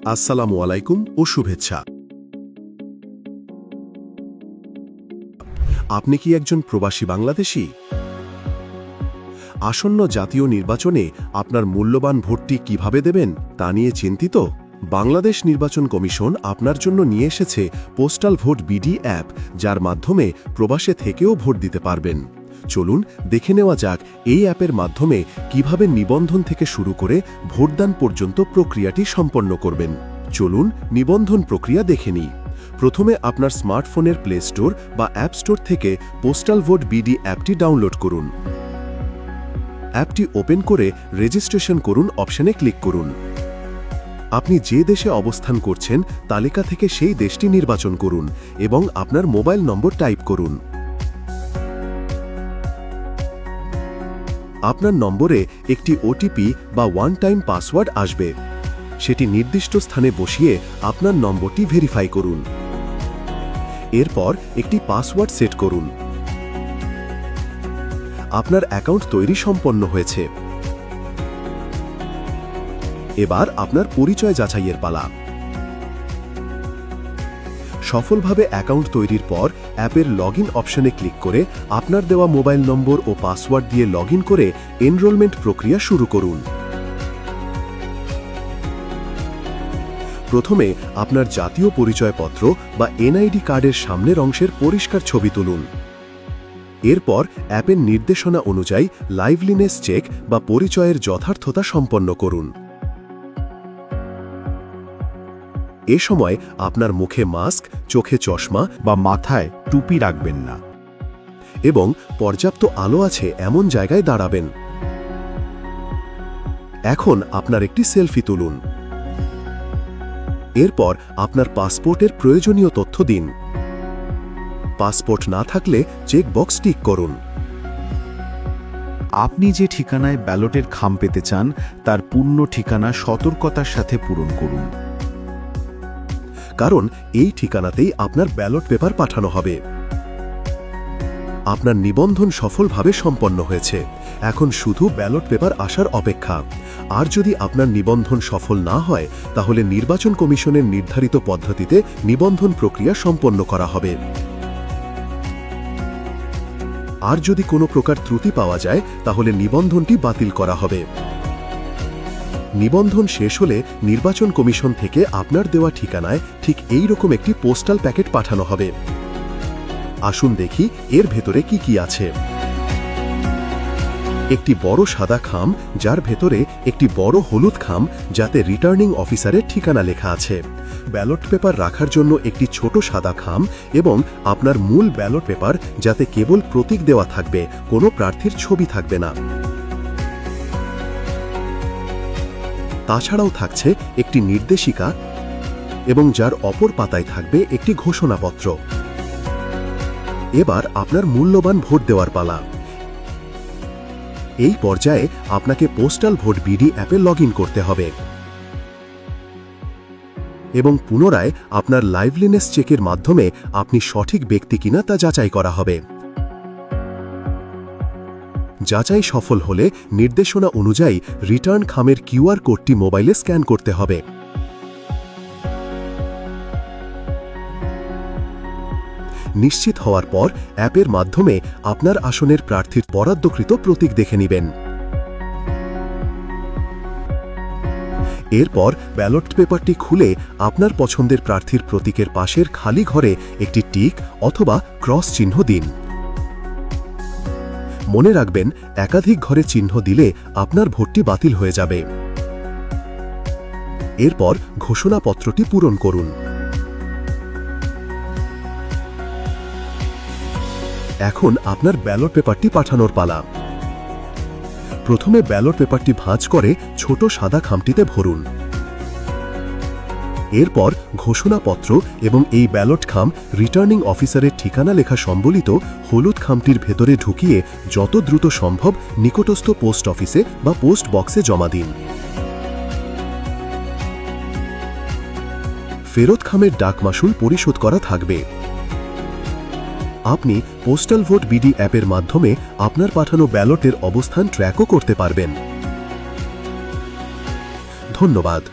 আসসালামু আলাইকুম ও শুভেচ্ছা। আপনি কি একজন প্রবাসী বাংলাদেশী? আসন্ন জাতীয় নির্বাচনে আপনার মূল্যবান ভোটটি কিভাবে দেবেন তা নিয়ে চিন্তিত? বাংলাদেশ নির্বাচন কমিশন আপনার জন্য নিয়ে এসেছে পোস্টাল ভোট বিডি অ্যাপ, যার মাধ্যমে প্রবাসে থেকেও ভোট দিতে পারবেন। চলুন দেখে নেওয়া যাক এই অ্যাপের মাধ্যমে কিভাবে নিবন্ধন থেকে শুরু করে ভোটদান পর্যন্ত প্রক্রিয়াটি সম্পন্ন করবেন। চলুন নিবন্ধন প্রক্রিয়া দেখে নিই। প্রথমে আপনার স্মার্টফোনের প্লে স্টোর বা অ্যাপ স্টোর থেকে পোস্টাল ভোট বিডি অ্যাপটি ডাউনলোড করুন। অ্যাপটি ওপেন করে রেজিস্ট্রেশন করুন অপশনে ক্লিক করুন। আপনি যে দেশে অবস্থান করছেন তালিকা থেকে সেই দেশটি নির্বাচন করুন এবং আপনার মোবাইল নম্বর টাইপ করুন। আপনার নম্বরে একটি ওটিপি বা ওয়ান টাইম পাসওয়ার্ড আসবে। সেটি নির্দিষ্ট স্থানে বসিয়ে আপনার নম্বরটি ভেরিফাই করুন। এরপর একটি পাসওয়ার্ড সেট করুন। আপনার অ্যাকাউন্ট তৈরি সম্পন্ন হয়েছে। এবার আপনার পরিচয় যাচাইয়ের পালা। সফলভাবে অ্যাকাউন্ট তৈরির পর অ্যাপের লগইন অপশনে ক্লিক করে আপনার দেওয়া মোবাইল নম্বর ও পাসওয়ার্ড দিয়ে লগইন করে এনরোলমেন্ট প্রক্রিয়া শুরু করুন। প্রথমে আপনার জাতীয় পরিচয়পত্র বা এনআইডি কার্ডের সামনের অংশের পরিষ্কার ছবি তুলুন। এরপর অ্যাপের নির্দেশনা অনুযায়ী লাইভলিনেস চেক বা পরিচয়ের যথার্থতা সম্পন্ন করুন। এ সময় আপনার মুখে মাস্ক, চোখে চশমা বা মাথায় টুপি রাখবেন না এবং পর্যাপ্ত আলো আছে এমন জায়গায় দাঁড়াবেন। এখন আপনার একটি সেলফি তুলুন। এরপর আপনার পাসপোর্টের প্রয়োজনীয় তথ্য দিন। পাসপোর্ট না থাকলে চেক বক্স টিক করুন। আপনি যে ঠিকানায় ব্যালটের খাম পেতে চান তার পূর্ণ ঠিকানা সতর্কতার সাথে পূরণ করুন, কারণ এই ঠিকানাতেই আপনার ব্যালট পেপার পাঠানো হবে। আপনার নিবন্ধন সফলভাবে সম্পন্ন হয়েছে। এখন শুধু ব্যালট পেপার আসার অপেক্ষা। আর যদি আপনার নিবন্ধন সফল না হয় তাহলে নির্বাচন কমিশনের নির্ধারিত পদ্ধতিতে নিবন্ধন প্রক্রিয়া সম্পন্ন করা হবে। আর যদি কোনো প্রকার ত্রুটি পাওয়া যায় তাহলে নিবন্ধনটি বাতিল করা হবে। নিবন্ধন শেষ হলে নির্বাচন কমিশন থেকে আপনার দেওয়া ঠিকানায় ঠিক এই রকম একটি পোস্টাল প্যাকেট পাঠানো হবে। আসুন দেখি এর ভেতরে কি কি আছে। একটি বড় সাদা খাম, যার ভেতরে একটি বড় হলুদ খাম যাতে রিটার্নিং অফিসারের ঠিকানা লেখা আছে, ব্যালট পেপার রাখার জন্য একটি ছোট সাদা খাম এবং আপনার মূল ব্যালট পেপার যাতে কেবল প্রতীক দেওয়া থাকবে, কোনো প্রার্থীর ছবি থাকবে না। তাছাড়াও থাকছে একটি নির্দেশিকা এবং যার অপর পাতায় থাকবে একটি ঘোষণাপত্র। এবার আপনার মূল্যবান ভোট দেওয়ার পালা। এই পর্যায়ে আপনাকে পোস্টাল ভোট বিডি অ্যাপে লগইন করতে হবে এবং পুনরায় আপনার লাইভলিনেস চেকের মাধ্যমে আপনি সঠিক ব্যক্তি কিনা তা যাচাই করা হবে। যাচাই সফল হলে নির্দেশনা অনুযায়ী রিটার্ন খামের কিউআর কোডটি মোবাইলে স্ক্যান করতে হবে। নিশ্চিত হওয়ার পর অ্যাপের মাধ্যমে আপনার আসনের প্রার্থীর বরাদ্দকৃত প্রতীক দেখে নেবেন। এরপর ব্যালট পেপারটি খুলে আপনার পছন্দের প্রার্থীর প্রতীকের পাশের খালি ঘরে একটি টিক অথবা ক্রস চিহ্ন দিন। মনে রাখবেন, একাধিক ঘরে চিহ্ন দিলে আপনার ভোটটি বাতিল হয়ে যাবে। এরপর ঘোষণাপত্রটি পূরণ করুন। এখন আপনার ব্যালট পেপারটি পাঠানোর পালা। প্রথমে ব্যালট পেপারটি ভাঁজ করে ছোট সাদা খামটিতে ভরুন। এরপর ঘোষণাপত্র এবং এই ব্যালট খাম রিটার্নিং অফিসারের ঠিকানা লেখা সম্বলিত হলুদ খামটির ভেতরে ঢুকিয়ে যত দ্রুত সম্ভব নিকটস্থ পোস্ট অফিসে বা পোস্ট বক্সে জমা দিন। ফেরত খামের ডাক মাশুল পরিশোধ করা থাকবে। আপনি পোস্টাল ভোট বিডি অ্যাপের মাধ্যমে আপনার পাঠানো ব্যালটের অবস্থান ট্র্যাকও করতে পারবেন। ধন্যবাদ।